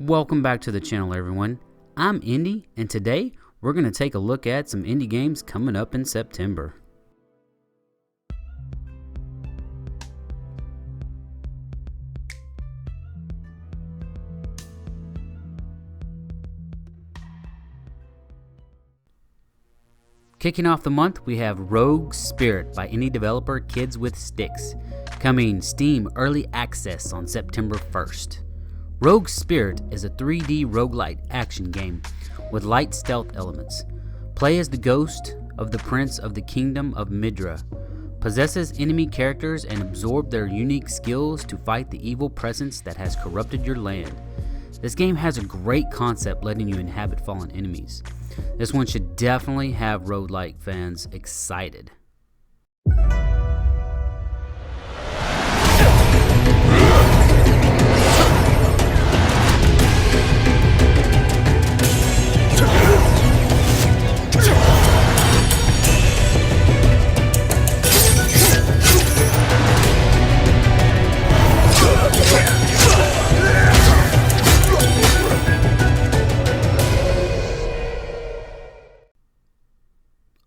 Welcome back to the channel, everyone. I'm Indy, and today we're going to take a look at some indie games coming up in September. Kicking off the month, we have Rogue Spirit by indie developer Kids with Sticks, coming Steam Early Access on September 1st. Rogue Spirit is a 3D roguelite action game with light stealth elements. Play as the ghost of the Prince of the Kingdom of Midra, possesses enemy characters and absorb their unique skills to fight the evil presence that has corrupted your land. This game has a great concept letting you inhabit fallen enemies. This one should definitely have roguelike fans excited.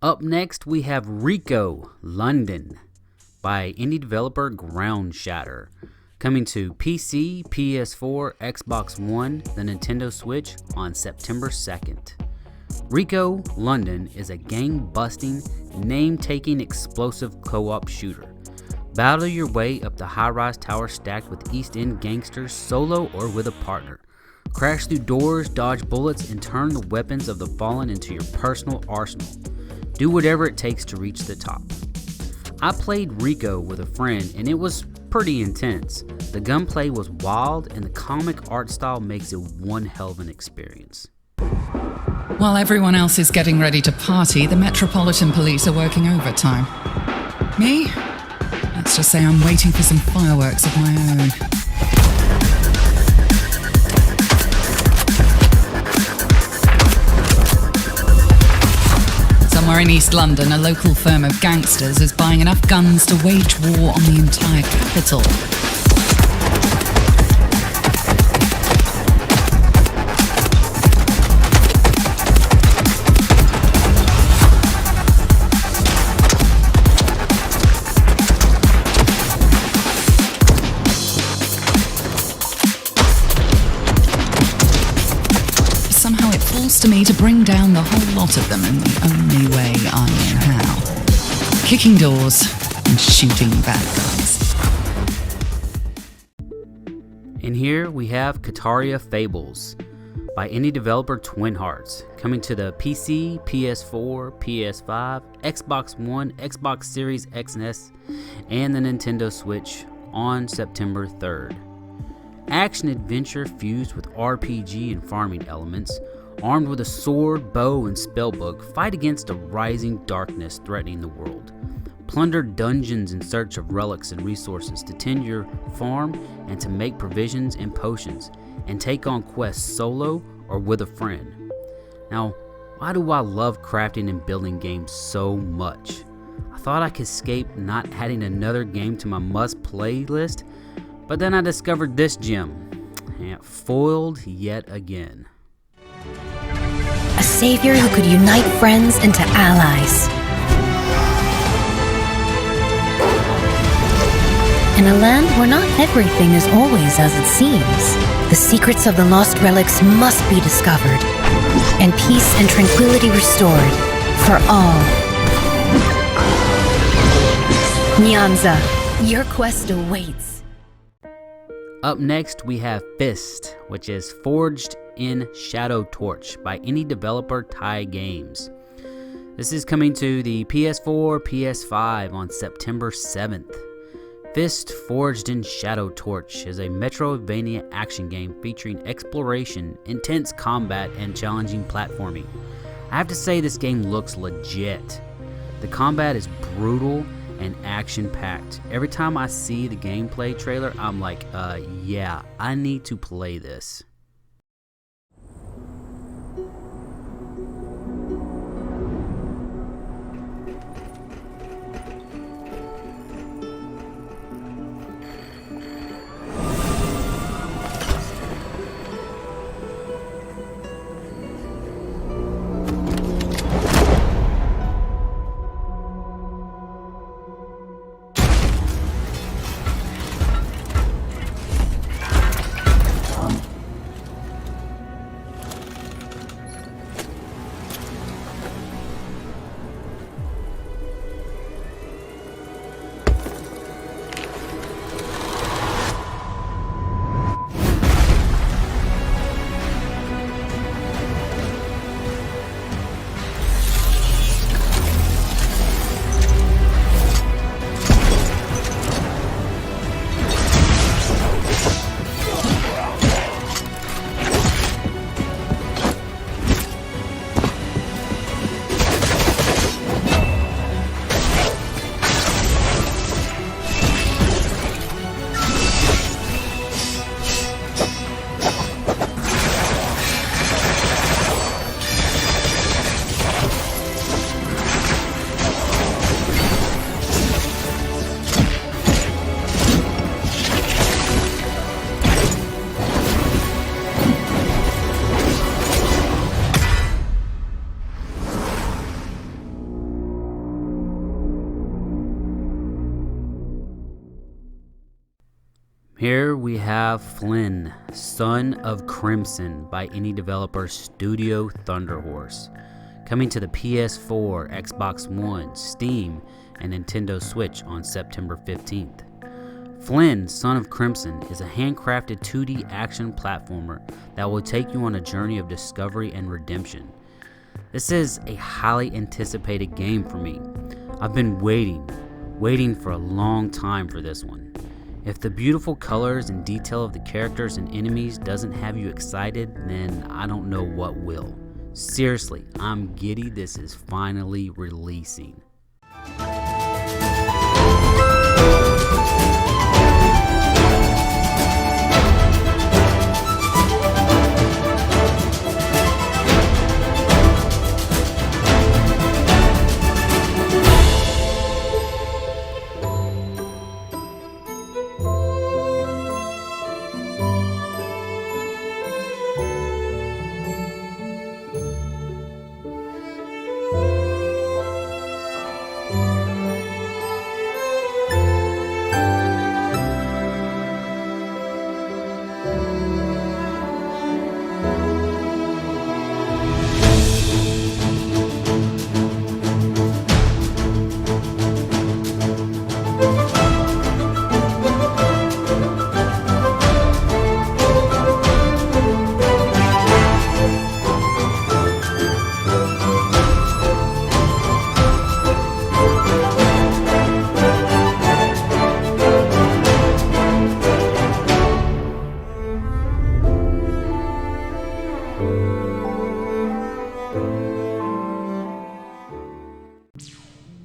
Up next, we have RICO London by indie developer Ground Shatter, coming to PC, PS4, Xbox One, the Nintendo Switch on September 2nd. RICO London is a gang-busting, name-taking explosive co-op shooter. Battle your way up the high-rise tower stacked with East End gangsters solo or with a partner. Crash through doors, dodge bullets, and turn the weapons of the fallen into your personal arsenal. Do whatever it takes to reach the top. I played RICO with a friend and it was pretty intense. The gunplay was wild and the comic art style makes it one hell of an experience. While everyone else is getting ready to party, the Metropolitan Police are working overtime. Me? Let's just say I'm waiting for some fireworks of my own. Somewhere in East London, a local firm of gangsters is buying enough guns to wage war on the entire capital. Somehow it falls to me to bring down the whole lot of them in the only way I know how. Kicking doors and shooting bad guys. And here we have Kitaria Fables by indie developer Twin Hearts, coming to the PC, PS4, PS5, Xbox One, Xbox Series X and S, and the Nintendo Switch on September 3rd. Action-adventure fused with RPG and farming elements, armed with a sword, bow, and spellbook, fight against a rising darkness threatening the world. Plunder dungeons in search of relics and resources to tend your farm and to make provisions and potions, and take on quests solo or with a friend. Now, why do I love crafting and building games so much? I thought I could escape not adding another game to my must-play list, but then I discovered this gem, and foiled yet again. A savior who could unite friends into allies. In a land where not everything is always as it seems, the secrets of the lost relics must be discovered, and peace and tranquility restored for all. Nyanza, your quest awaits. Up next, we have F.I.S.T, which is Forged in Shadow Torch by indie developer Thai Games. This is coming to the PS4, PS5 on September 7th. F.I.S.T Forged in Shadow Torch is a Metroidvania action game featuring exploration, intense combat, and challenging platforming. I have to say this game looks legit. The combat is brutal and action-packed. Every time I see the gameplay trailer, I'm like, yeah, I need to play this. Here we have FLYNN, Son of Crimson by indie developer Studio Thunderhorse, coming to the PS4, Xbox One, Steam, and Nintendo Switch on September 15th. FLYNN, Son of Crimson is a handcrafted 2D action platformer that will take you on a journey of discovery and redemption. This is a highly anticipated game for me. I've been waiting for a long time for this one. If the beautiful colors and detail of the characters and enemies doesn't have you excited, then I don't know what will. Seriously, I'm giddy this is finally releasing.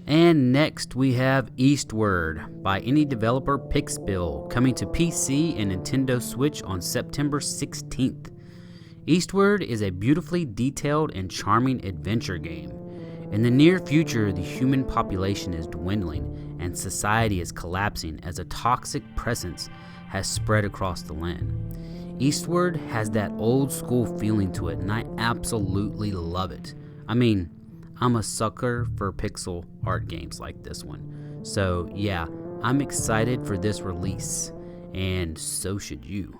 And next we have Eastward by indie developer Pixbill, coming to PC and Nintendo Switch on September 16th. Eastward is a beautifully detailed and charming adventure game. In the near future, the human population is dwindling and society is collapsing as a toxic presence has spread across the land. Eastward has that old school feeling to it, and I absolutely love it. I mean, I'm a sucker for pixel art games like this one. So yeah, I'm excited for this release, and so should you.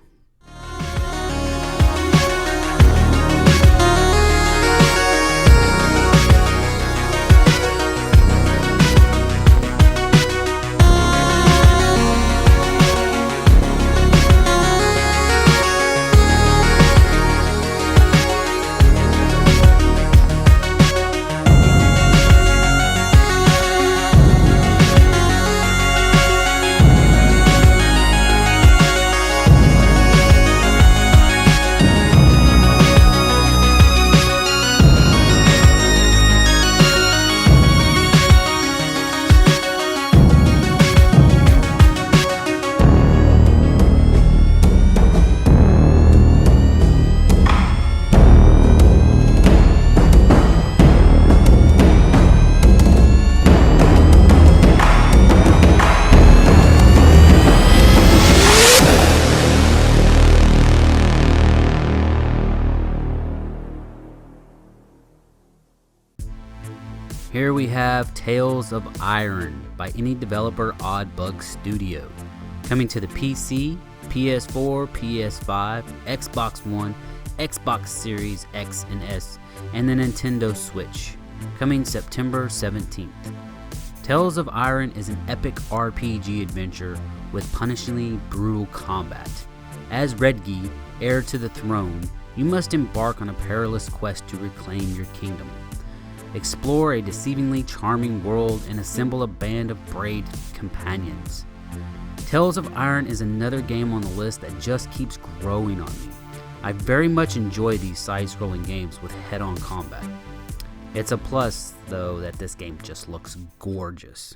Here we have Tales of Iron by indie developer Oddbug Studio, coming to the PC, PS4, PS5, Xbox One, Xbox Series X and S, and the Nintendo Switch, coming September 17th. Tales of Iron is an epic RPG adventure with punishingly brutal combat. As Redgi, heir to the throne, you must embark on a perilous quest to reclaim your kingdom. Explore a deceivingly charming world and assemble a band of brave companions. Tales of Iron is another game on the list that just keeps growing on me. I very much enjoy these side-scrolling games with head-on combat. It's a plus, though, that this game just looks gorgeous.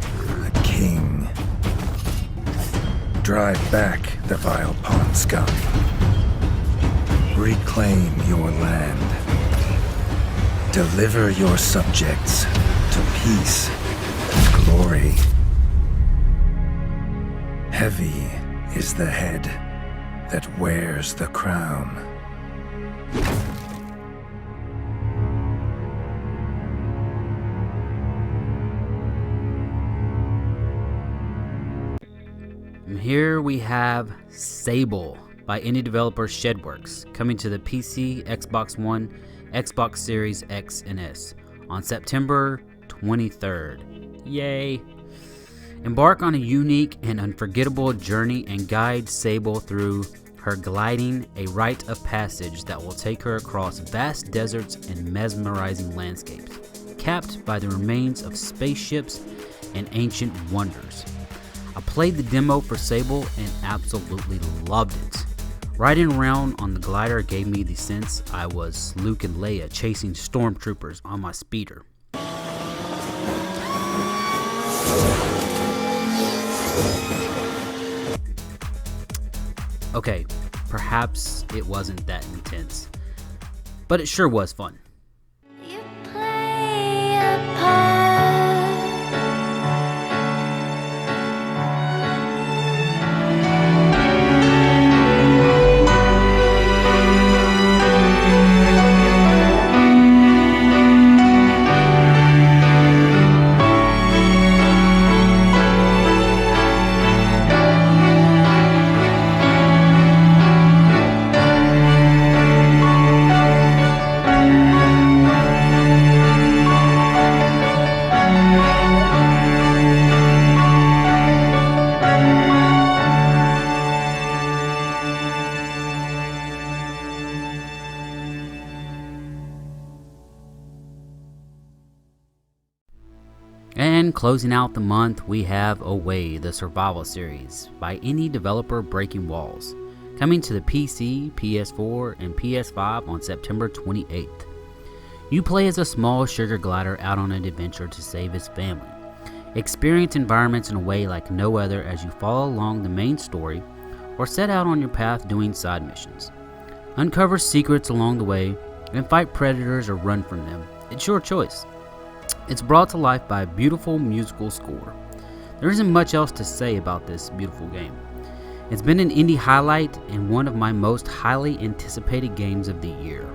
A king. Drive back the vile pawn scum. Reclaim your land. Deliver your subjects to peace and glory. Heavy is the head that wears the crown. here we have Sable by indie developer Shedworks, coming to the PC, Xbox One, Xbox Series X and S on September 23rd. Yay! Embark on a unique and unforgettable journey and guide Sable through her gliding, a rite of passage that will take her across vast deserts and mesmerizing landscapes, capped by the remains of spaceships and ancient wonders. I played the demo for Sable and absolutely loved it. Riding around on the glider gave me the sense I was Luke and Leia chasing stormtroopers on my speeder. Okay, perhaps it wasn't that intense, but it sure was fun. You play a part. And closing out the month, we have Away, the survival series by indie developer Breaking Walls, coming to the PC, PS4, and PS5 on September 28th. You play as a small sugar glider out on an adventure to save his family. Experience environments in a way like no other as you follow along the main story or set out on your path doing side missions. Uncover secrets along the way and fight predators or run from them. It's your choice. It's brought to life by a beautiful musical score. There isn't much else to say about this beautiful game. It's been an indie highlight and one of my most highly anticipated games of the year.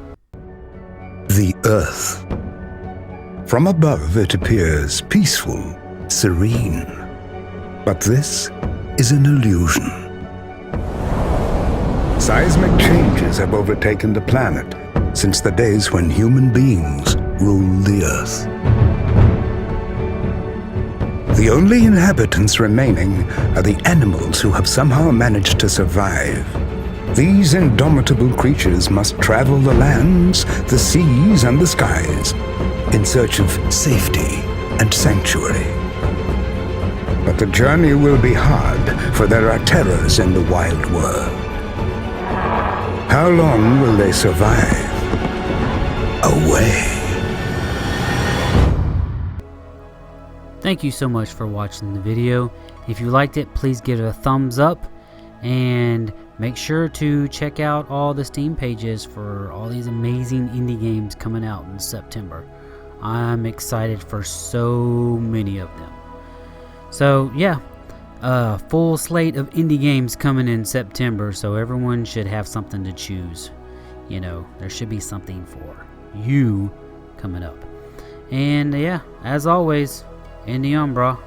The Earth. From above it appears peaceful, serene. But this is an illusion. Seismic changes have overtaken the planet since the days when human beings ruled the Earth. The only inhabitants remaining are the animals who have somehow managed to survive. These indomitable creatures must travel the lands, the seas, and the skies in search of safety and sanctuary. But the journey will be hard, for there are terrors in the wild world. How long will they survive? Away. Thank you so much for watching the video. If you liked it, please give it a thumbs up and make sure to check out all the Steam pages for all these amazing indie games coming out in September. I'm excited for so many of them. So yeah, a full slate of indie games coming in September, so everyone should have something to choose. You know, there should be something for you coming up. And yeah, as always, Indie on, brah.